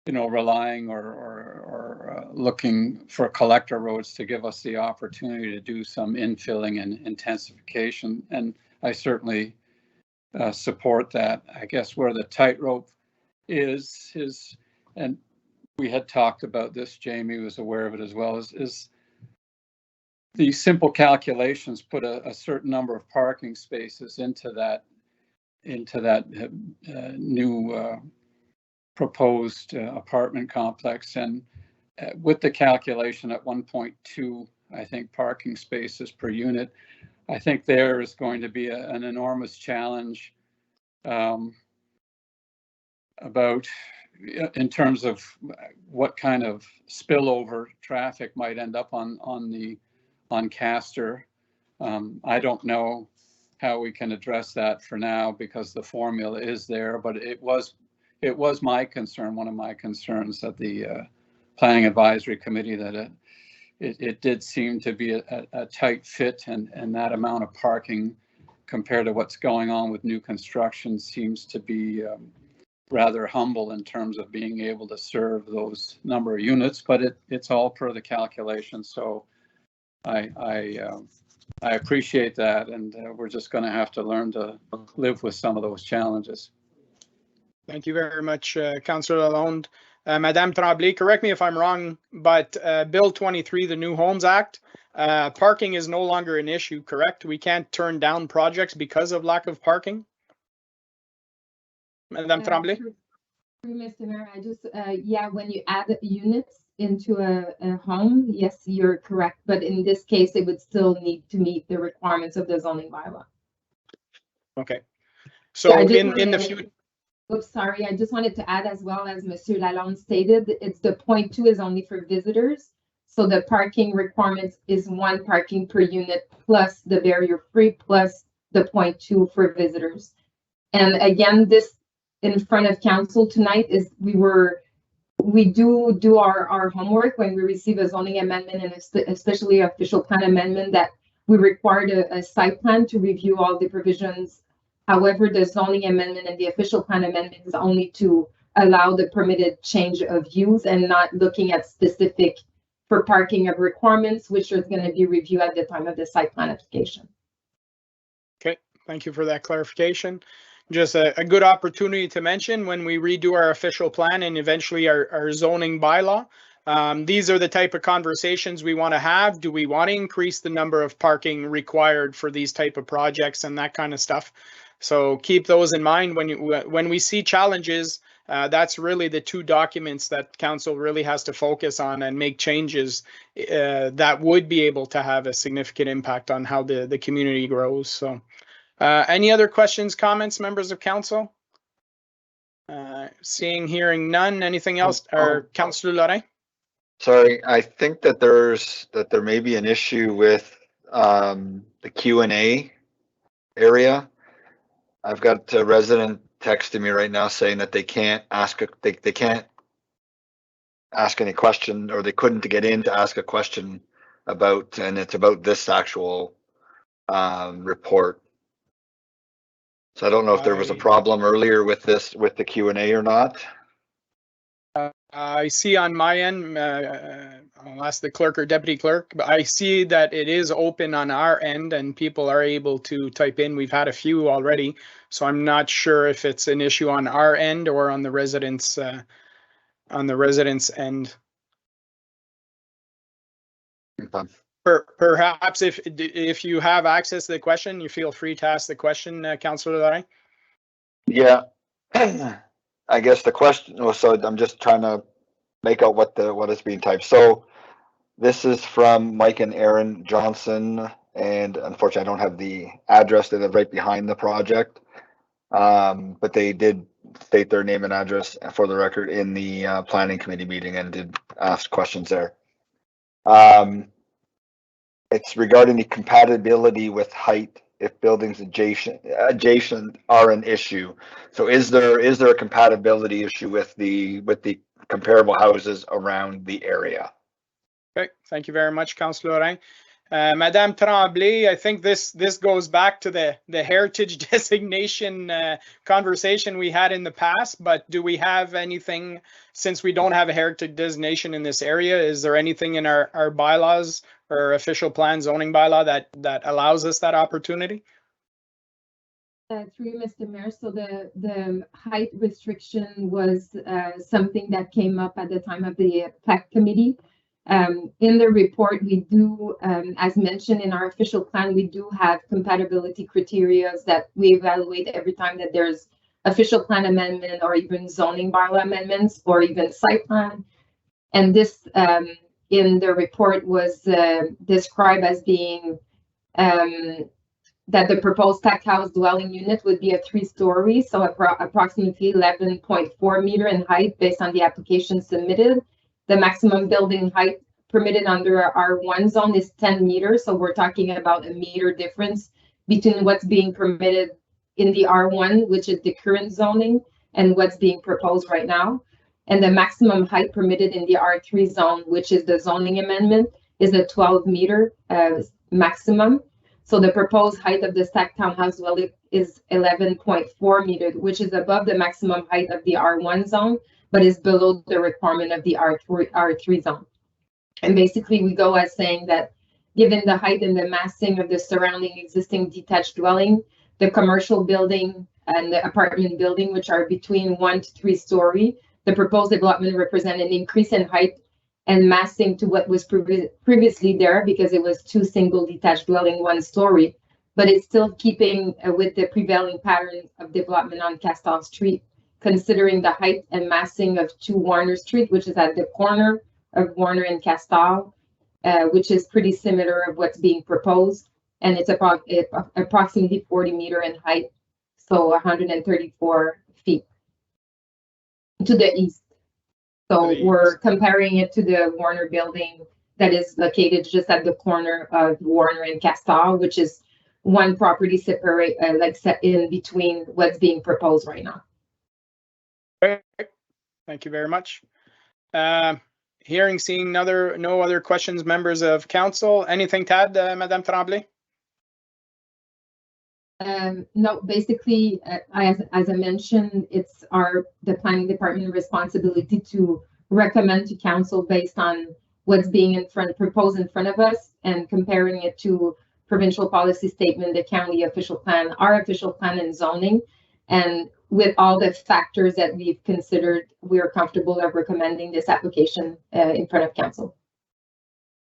relying or looking for collector roads to give us the opportunity to do some infilling and intensification. And I certainly support that. I guess where the tightrope is, and we had talked about this, Jamie was aware of it as well, is the simple calculations put a certain number of parking spaces into that new proposed apartment complex, and with the calculation at 1.2, I think, parking spaces per unit, I think there is going to be an enormous challenge about in terms of what kind of spillover traffic might end up on Castor. I don't know how we can address that for now because the formula is there, but it was it was my concern, one of my concerns at the Planning Advisory Committee, that it did seem to be a tight fit, and that amount of parking compared to what's going on with new construction seems to be rather humble in terms of being able to serve those number of units, but it's all per the calculation. So I appreciate that, and we're just going to have to learn to live with some of those challenges. Thank you very much, Councillor Lalonde. Madame Tremblay, correct me if I'm wrong, but Bill 23, the New Homes Act, parking is no longer an issue, correct? We can't turn down projects because of lack of parking? Madame Tremblay? Mr. Mayor, I just, yeah, when you add units into a home, yes, you're correct. But in this case, it would still need to meet the requirements of the zoning bylaw. Okay. So yeah, in the future. Oops, sorry. I just wanted to add, as well as Monsieur Lalonde stated, it's the 0.2 is only for visitors. So the parking requirements is 1 parking per unit plus the barrier free plus the 0.2 for visitors. And again, this in front of council tonight is we do our homework when we receive a zoning amendment, and especially official plan amendment, that we required a site plan to review all the provisions. However, the zoning amendment and the official plan amendment is only to allow the permitted change of use and not looking at specific for parking of requirements, which is going to be reviewed at the time of the site plan application. Okay, thank you for that clarification. Just a good opportunity to mention, when we redo our official plan and eventually our zoning bylaw, these are the type of conversations we want to have. Do we want to increase the number of parking required for these type of projects and that kind of stuff? So keep those in mind when we see challenges. That's really the 2 documents that council really has to focus on and make changes that would be able to have a significant impact on how the community grows. So any other questions, comments, members of council? Seeing, hearing none. Anything else? Or Councillor Lorrain? Sorry, I think that there may be an issue with the Q&A area. I've got a resident texting me right now saying that they can't ask they can't ask any question, or they couldn't get in to ask a question about, and it's about this actual report. So I don't know if there was a problem earlier with the Q&A or not. I see on my end, I'll ask the clerk or deputy clerk, but I see that it is open on our end and people are able to type in. We've had a few already, so I'm not sure if it's an issue on our end or on the residents' end. Okay. Perhaps if you have access to the question, you feel free to ask the question, Councillor Lorrain. Yeah. I guess the question was, so I'm just trying to make out what is being typed. So this is from Mike and Aaron Johnson, and unfortunately I don't have the address. They live right behind the project, but they did state their name and address for the record in the planning committee meeting and did ask questions there. It's regarding the compatibility with height if buildings adjacent are an issue. So is there a compatibility issue with the comparable houses around the area? Okay, thank you very much, Councillor Lorrain. Madame Tremblay, I think this goes back to the heritage designation conversation we had in the past, but do we have anything, since we don't have a heritage designation in this area, is there anything in our bylaws or official plan zoning bylaw that allows us that opportunity? Through Mr. Mayor, so the height restriction was something that came up at the time of the PAC committee. In the report, we do, as mentioned in our official plan, we do have compatibility criteria that we evaluate every time that there's official plan amendment or even zoning bylaw amendments or even site plan. And this in the report was described as being that the proposed stack house dwelling unit would be a 3-story, so approximately 11.4 meter in height based on the application submitted. The maximum building height permitted under our R1 zone is 10 meters. So we're talking about a meter difference between what's being permitted in the R1, which is the current zoning, and what's being proposed right now. And the maximum height permitted in the R3 zone, which is the zoning amendment, is a 12-meter maximum. So the proposed height of the stacked townhouse dwelling is 11.4 meters, which is above the maximum height of the R1 zone, but is below the requirement of the R3 zone. And basically, we go as saying that given the height and the massing of the surrounding existing detached dwelling, the commercial building and the apartment building, which are between 1 to 3 story, the proposed development represent an increase in height and massing to what was previously there because it was 2 single detached dwelling 1 story, but it's still keeping with the prevailing pattern of development on Castor Street, considering the height and massing of 2 Warner Street, which is at the corner of Warner and Castor, which is pretty similar of what's being proposed. And it's approximately 40 meter in height, so 134 feet to the east. So we're comparing it to the Warner building that is located just at the corner of Warner and Castor, which is one property separate, like set in between what's being proposed right now. Okay. Thank you very much. Hearing, seeing no other questions, members of council. Anything to add, Madame Tremblay? No, basically, as I mentioned, it's the planning department responsibility to recommend to council based on what's being proposed in front of us and comparing it to provincial policy statement, the county official plan, our official plan and zoning. And with all the factors that we've considered, we're comfortable of recommending this application in front of council.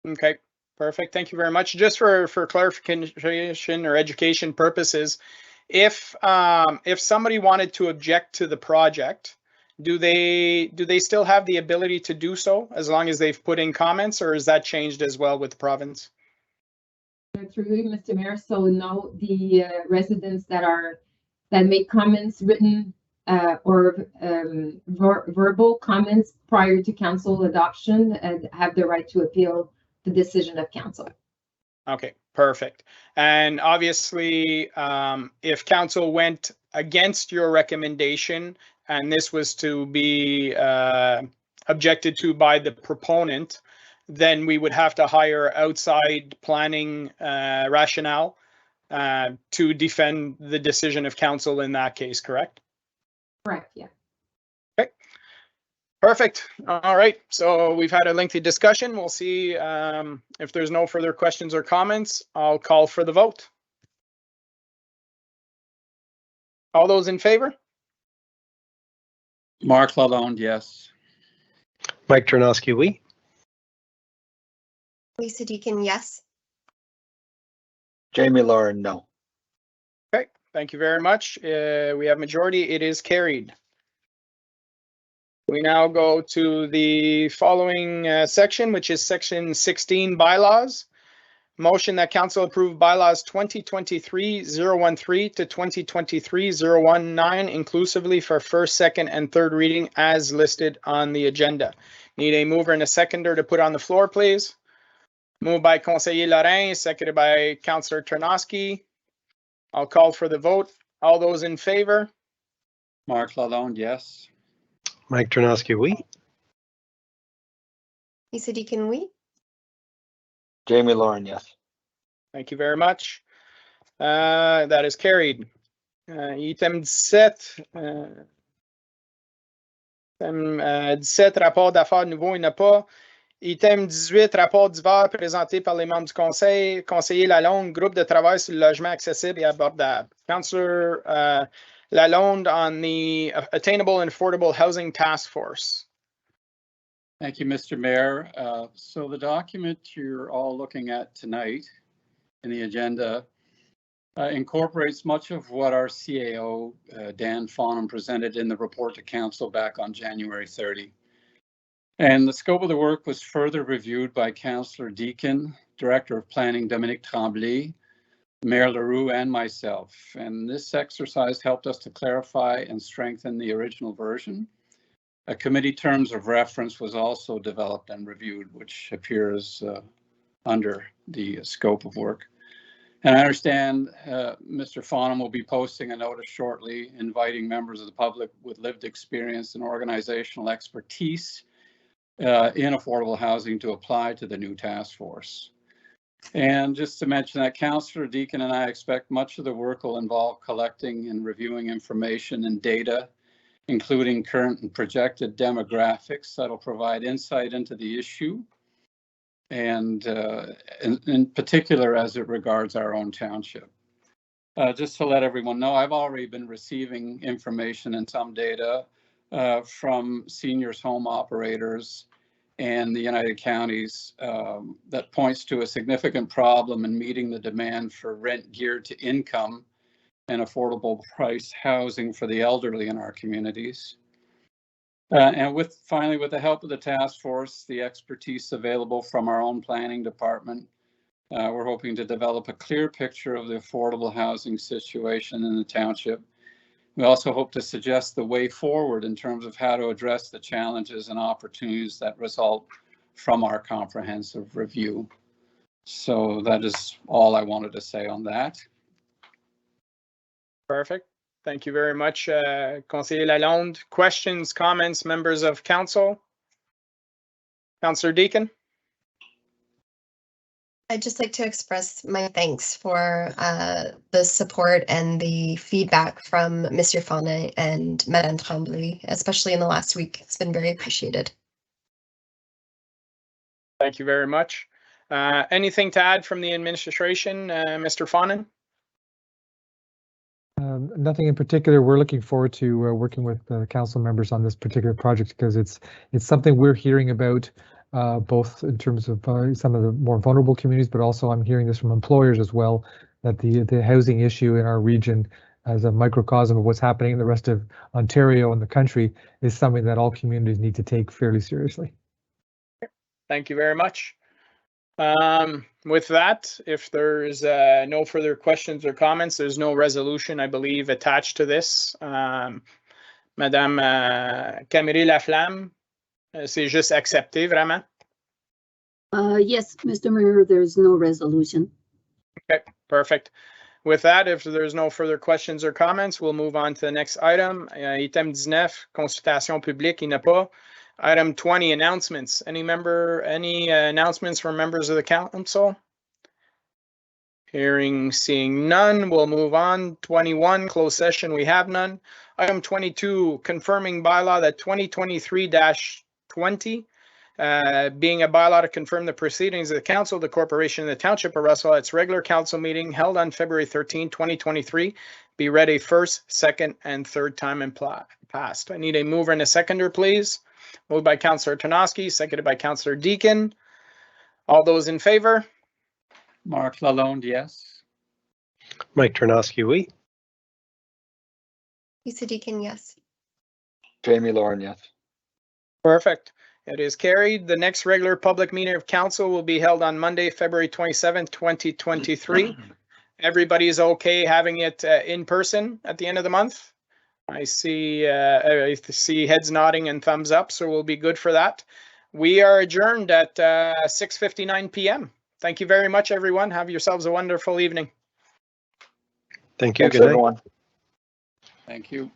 Okay. Perfect. Thank you very much. Just for clarification or education purposes, if somebody wanted to object to the project, do they still have the ability to do so as long as they've put in comments, or is that changed as well with the province? Through you, Mr. Mayor. So no, the residents that make comments, written or verbal comments prior to council adoption, have the right to appeal the decision of council. Okay, perfect. And obviously, if council went against your recommendation and this was to be objected to by the proponent, then we would have to hire outside planning rationale to defend the decision of council in that case, correct? Correct, yeah. Okay. Perfect. All right. So we've had a lengthy discussion. We'll see if there's no further questions or comments. I'll call for the vote. All those in favor? Mark Lalonde, yes. Mike Ternosky, oui. Lisa Deakin, yes. Jamie Lauren, no. Okay. Thank you very much. We have majority. It is carried. We now go to the following section, which is section 16 bylaws. Motion that council approve bylaws 2023-013 to 2023-019 inclusively for first, second, and third reading as listed on the agenda. Need a mover and a seconder to put on the floor, please. Moved by Conseiller Lorrain, seconded by Councillor Ternosky. I'll call for the vote. All those in favor? Mark Lalonde, yes. Mike Ternosky, oui. Lisa Deakin, oui. Jamie Lauren, yes. Thank you very much. That is carried. Item 17. Item 17, rapport d'affaires nouveau, il n'y en a pas. Item 18, rapport divers présenté par les membres du conseil. Conseiller Lalonde, groupe de travail sur le logement accessible et abordable. Councillor Lalonde on the Attainable and Affordable Housing Task Force. Thank you, Mr. Mayor. So the document you're all looking at tonight in the agenda incorporates much of what our CAO, Dan Fonham, presented in the report to council back on January 30. And the scope of the work was further reviewed by Councillor Deakin, Director of Planning Dominique Tremblay, Mayor Leroux, and myself. And this exercise helped us to clarify and strengthen the original version. A committee terms of reference was also developed and reviewed, which appears under the scope of work. And I understand Mr. Fonham will be posting a notice shortly inviting members of the public with lived experience and organizational expertise in affordable housing to apply to the new task force. And just to mention that Councillor Deakin and I expect much of the work will involve collecting and reviewing information and data, including current and projected demographics that'll provide insight into the issue, and in particular as it regards our own township. Just to let everyone know, I've already been receiving information and some data from seniors home operators and the United Counties that points to a significant problem in meeting the demand for rent geared to income and affordable price housing for the elderly in our communities. And finally, with the help of the task force, the expertise available from our own planning department, we're hoping to develop a clear picture of the affordable housing situation in the township. We also hope to suggest the way forward in terms of how to address the challenges and opportunities that result from our comprehensive review. So that is all I wanted to say on that. Perfect. Thank you very much, Conseiller Lalonde. Questions, comments, members of council? Councillor Deakin? I'd just like to express my thanks for the support and the feedback from Mr. Fonham and Madame Tremblay, especially in the last week. It's been very appreciated. Thank you very much. Anything to add from the administration, Mr. Fonham? Nothing in particular. We're looking forward to working with council members on this particular project because it's something we're hearing about. Both in terms of some of the more vulnerable communities, but also I'm hearing this from employers as well, that the housing issue in our region as a microcosm of what's happening in the rest of Ontario and the country is something that all communities need to take fairly seriously. Thank you very much. With that, if there's no further questions or comments, there's no resolution, I believe, attached to this. Madame Camry-Laflamme, c'est juste accepté, vraiment? Yes, Mr. Mayor, there's no resolution. Okay, perfect. With that, if there's no further questions or comments, we'll move on to the next item. Item 19, consultation publique, il n'y a pas. Item 20, announcements. Any announcements from members of the council? Seeing none, we'll move on. 21, closed session, we have none. Item 22, confirming bylaw that 2023-20, being a bylaw to confirm the proceedings of the council, the corporation, and the township of Russell at its regular council meeting held on February 13, 2023, be read a first, second, and third time and passed. I need a mover and a seconder, please. Moved by Councillor Tarnowski, seconded by Councillor Deakin. All those in favor? Mark Lalonde, yes. Mike Tarnowski, oui. Lisa Deakin, yes. Jamie Lauren, yes. Perfect. It is carried. The next regular public meeting of council will be held on Monday, February 27th, 2023. Everybody is okay having it in person at the end of the month? I see heads nodding and thumbs up, so we'll be good for that. We are adjourned at 6:59 p.m. Thank you very much, everyone. Have yourselves a wonderful evening. Thank you. Thanks, Good night. everyone. Thank you.